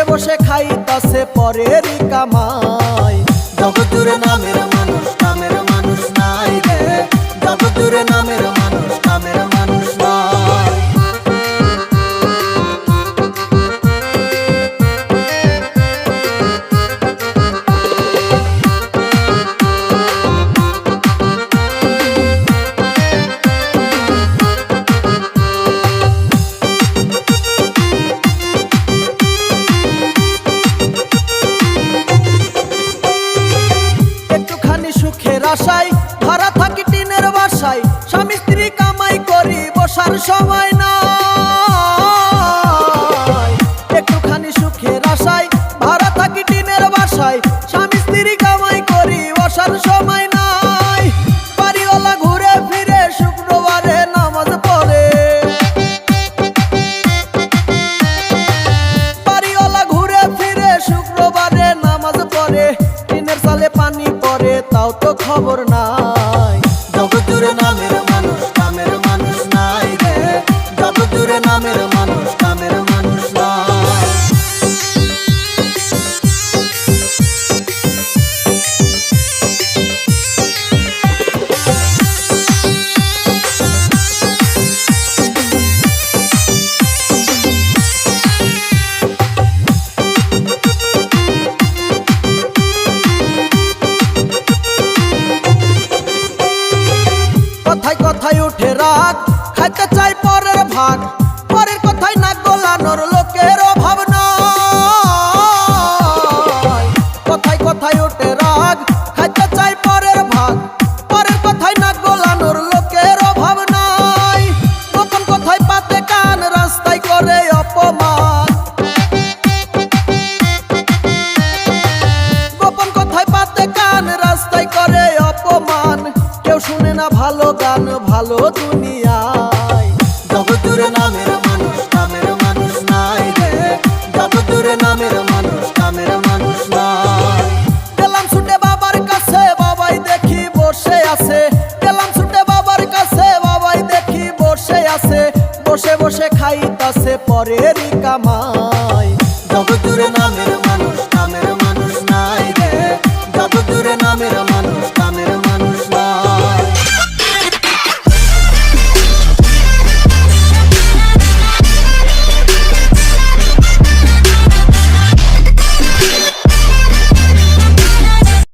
বসে খাইতাছে পরেরই কামাই। জগৎজুড়ে নামের মানুষ, কামের মানুষ নাই রে। জগৎজুড়ে নামের মানুষ, কামের মানুষ নাই। সুখের আশায় ভাড়া থাকি টিনের বাসায়, স্বামী স্ত্রী কামাই করি বসার সময় নাই। একটুখানি সুখের আশায় ভাড়া থাকি টিনের বাসায়, স্বামী স্ত্রী কামাই করি বসার সময় নাই। বাড়িওয়ালা ঘুরে ফিরে শুক্রবারে নামাজ পড়ে, বাড়িওয়ালা ঘুরে ফিরে শুক্রবারে নামাজ পড়ে। টিনের চালে পানি পড়ে তাও তো খবর নাই। জগৎজুড়ে নামের মানুষ, কামের মানুষ নাই রে। জগৎজুড়ে নামের মানুষ, কামের মানুষ নাই। কথায় কথায় উঠে রাগ, খাইতে চাই পরের ভাগ। পরের কথায় নাক গলানোর লোকের অভাব নাই। কথায় কথায় উঠে রাগ, খাইতে চাই পরের ভাগ। পরের কথায় নাক গলানোর লোকের অভাব নাই। গোপন কথায় পাতে কান, রাস্তায় করে অপমান। গোপন কথায় পাতে কান, রাস্তায় করে অপমান। কেউ শুনে না ভালো গান, ভালো দুনিয়ায়। জগৎজুড়ে নামের মানুষ, কামের মানুষ নাই রে। জগৎজুড়ে নামের মানুষ, কামের মানুষ নাই। গেলাম ছুটে বাবার কাছে, বাবাই দেখি বসে আছে। গেলাম ছুটে বাবার কাছে, বাবাই দেখি বসে আছে। বসে বসে খাইতাছে পরেরই কামাই। জগৎজুড়ে নামের